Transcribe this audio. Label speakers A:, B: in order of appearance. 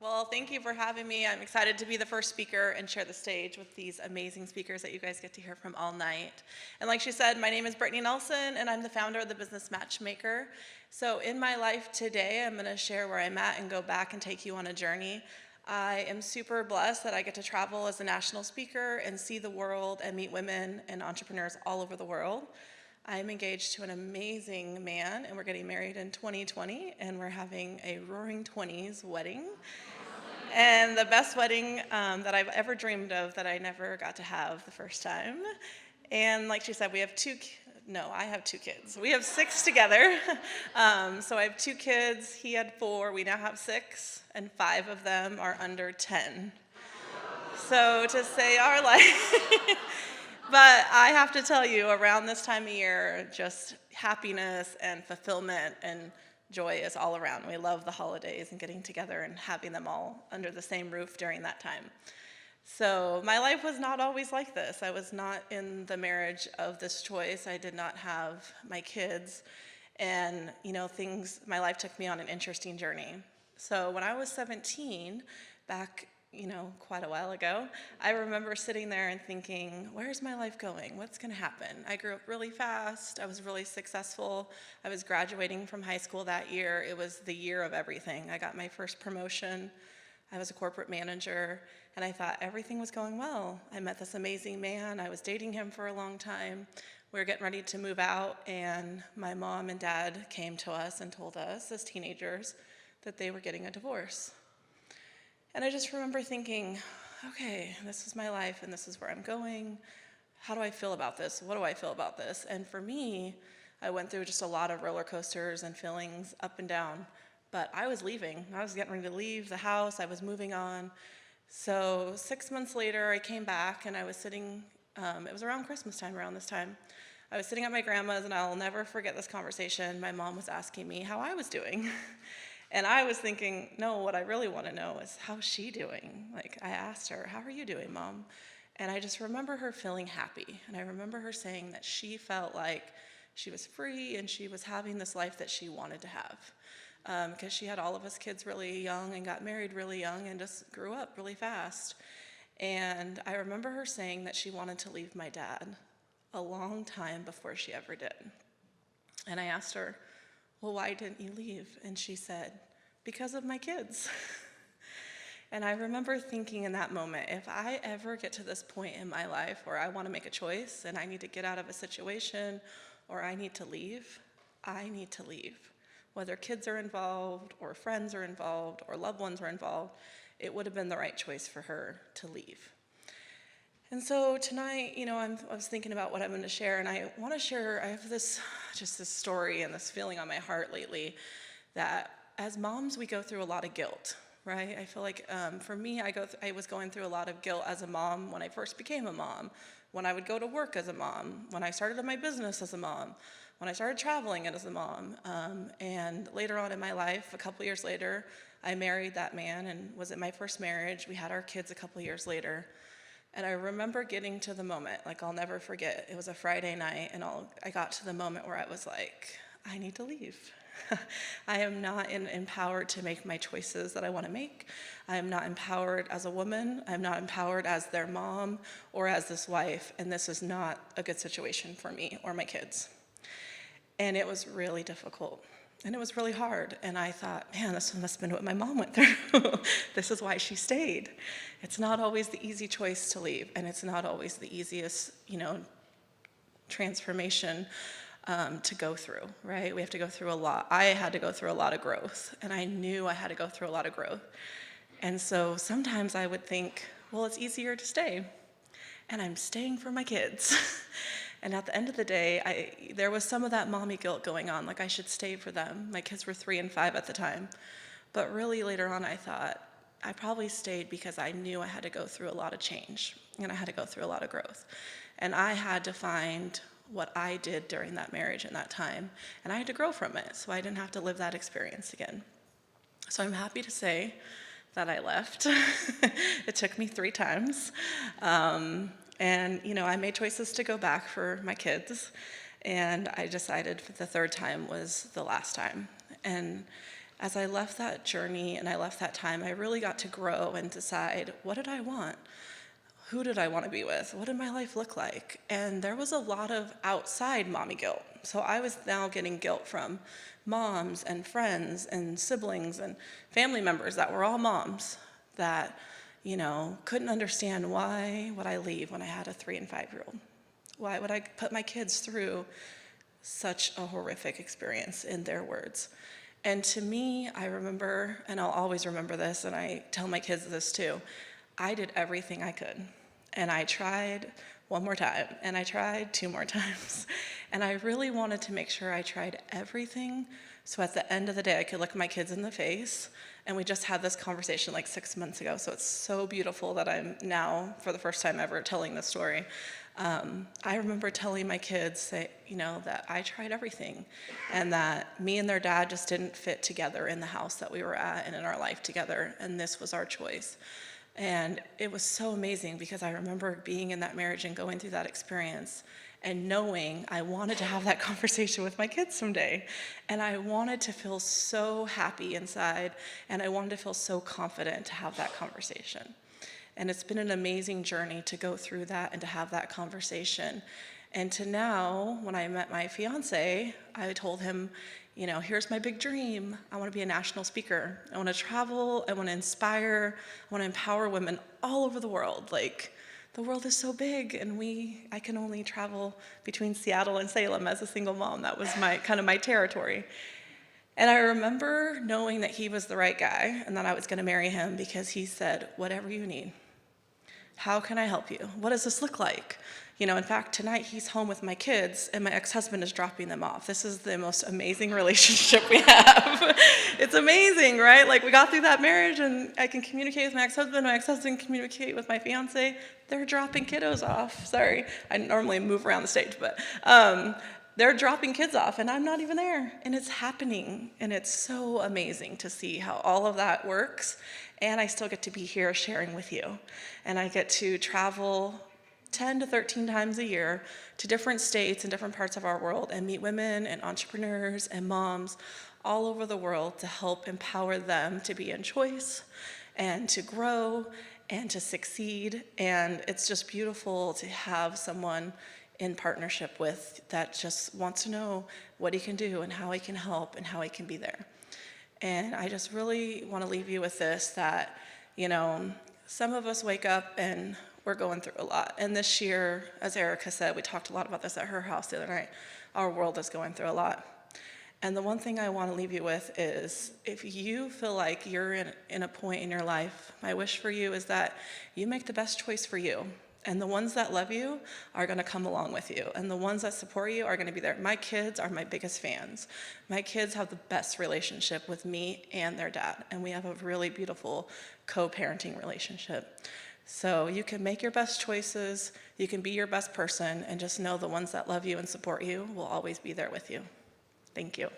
A: Well, thank you for having me. I'm excited to be the first speaker and share the stage with these amazing speakers that you guys get to hear from all night. And like she said, my name is Brittani Nelson, and I'm the founder of the Business Matchmaker. So in my life today, I'm going to share where I'm at and go back and take you on a journey. I am super blessed that I get to travel as a national speaker and see the world and meet women and entrepreneurs all over the world. I'm engaged to an amazing man, and we're getting married in 2020, and we're having a roaring 20s wedding. And the best wedding that I've ever dreamed of that I never got to have the first time. And like she said, we have I have two kids. We have six together. So I have two kids, he had four, we now have six, and five of them are under 10. So to say our life, but I have to tell you, around this time of year, just happiness and fulfillment and joy is all around. We love the holidays and getting together and having them all under the same roof during that time. So my life was not always like this. I was not in the marriage of this choice. I did not have my kids. And, my life took me on an interesting journey. So when I was 17, back quite a while ago, I remember sitting there and thinking, where's my life going? What's going to happen? I grew up really fast. I was really successful. I was graduating from high school that year. It was the year of everything. I got my first promotion. I was a corporate manager, and I thought everything was going well. I met this amazing man. I was dating him for a long time. We were getting ready to move out, and my mom and dad came to us and told us as teenagers that they were getting a divorce. And I just remember thinking, okay, this is my life and this is where I'm going. How do I feel about this? What do I feel about this? And for me, I went through just a lot of roller coasters and feelings up and down, but I was leaving. I was getting ready to leave the house. I was moving on. So 6 months later, I came back and I was sitting, it was around Christmas time, around this time. I was sitting at my grandma's, and I'll never forget this conversation. My mom was asking me how I was doing. And I was thinking, no, what I really want to know is how's she doing? Like, I asked her, how are you doing, Mom? And I just remember her feeling happy. And I remember her saying that she felt like she was free and she was having this life that she wanted to have. Because she had all of us kids really young and got married really young and just grew up really fast. And I remember her saying that she wanted to leave my dad a long time before she ever did. And I asked her, well, why didn't you leave? And she said, because of my kids. And I remember thinking in that moment, if I ever get to this point in my life where I want to make a choice and I need to get out of a situation or I need to leave, I need to leave. Whether kids are involved or friends are involved or loved ones are involved, it would have been the right choice for her to leave. And so tonight, I was thinking about what I'm going to share, and I want to share, I have this story and this feeling on my heart lately that as moms, we go through a lot of guilt, right? I feel like for me, I was going through a lot of guilt as a mom when I first became a mom, when I would go to work as a mom, when I started my business as a mom, when I started traveling as a mom. And later on in my life, a couple years later, I married that man and was in my first marriage. We had our kids a couple years later. And I remember getting to the moment, like I'll never forget, it was a Friday night, and I got to the moment where I was like, I need to leave. I am not empowered to make my choices that I want to make. I am not empowered as a woman. I'm not empowered as their mom or as this wife, and this is not a good situation for me or my kids. And it was really difficult. And it was really hard, and I thought, man, this must have been what my mom went through. This is why she stayed. It's not always the easy choice to leave, and it's not always the easiest, transformation to go through, right? We have to go through a lot. I had to go through a lot of growth, and I knew I had to go through a lot of growth. And so sometimes I would think, well, it's easier to stay, and I'm staying for my kids. And at the end of the day, there was some of that mommy guilt going on, like I should stay for them. My kids were 3 and 5 at the time. But really later on, I thought, I probably stayed because I knew I had to go through a lot of change, and I had to go through a lot of growth. And I had to find what I did during that marriage and that time, and I had to grow from it, so I didn't have to live that experience again. So I'm happy to say that I left. It took me 3 times. And, I made choices to go back for my kids, and I decided the 3rd time was the last time. And as I left that journey and I left that time, I really got to grow and decide, what did I want? Who did I want to be with? What did my life look like? And there was a lot of outside mommy guilt. So I was now getting guilt from moms and friends and siblings and family members that were all moms that, couldn't understand, why would I leave when I had a 3 and 5-year-old? Why would I put my kids through such a horrific experience, in their words? And to me, I remember, and I'll always remember this, and I tell my kids this too, I did everything I could. And I tried one more time, and I tried 2 more times. And I really wanted to make sure I tried everything, so at the end of the day, I could look my kids in the face. And we just had this conversation like 6 months ago, so it's so beautiful that I'm now, for the first time ever, telling this story. I remember telling my kids that, that I tried everything, and that me and their dad just didn't fit together in the house that we were at and in our life together, and this was our choice. And it was so amazing, because I remember being in that marriage and going through that experience and knowing I wanted to have that conversation with my kids someday. And I wanted to feel so happy inside, and I wanted to feel so confident to have that conversation. And it's been an amazing journey to go through that and to have that conversation. And to now, when I met my fiance, I told him, here's my big dream. I want to be a national speaker. I want to travel. I want to inspire. I want to empower women all over the world. Like, the world is so big, and I can only travel between Seattle and Salem as a single mom. That was my territory. And I remember knowing that he was the right guy and that I was going to marry him, because he said, whatever you need. How can I help you? What does this look like? In fact, tonight he's home with my kids, and my ex-husband is dropping them off. This is the most amazing relationship we have. It's amazing, right? Like, we got through that marriage, and I can communicate with my ex-husband can communicate with my fiance. They're dropping kiddos off. Sorry, I normally move around the stage, but they're dropping kids off, and I'm not even there, and it's happening, and it's so amazing to see how all of that works, and I still get to be here sharing with you, and I get to travel 10 to 13 times a year to different states and different parts of our world and meet women and entrepreneurs and moms all over the world to help empower them to be in choice and to grow and to succeed. And it's just beautiful to have someone in partnership with that just wants to know what he can do and how he can help and how he can be there. And I just really want to leave you with this, that, some of us wake up and we're going through a lot. And this year, as Erica said, we talked a lot about this at her house the other night, our world is going through a lot. And the one thing I want to leave you with is, if you feel like you're in a point in your life, my wish for you is that you make the best choice for you. And the ones that love you are going to come along with you. And the ones that support you are going to be there. My kids are my biggest fans. My kids have the best relationship with me and their dad. And we have a really beautiful co-parenting relationship. So you can make your best choices. You can be your best person. And just know the ones that love you and support you will always be there with you. Thank you.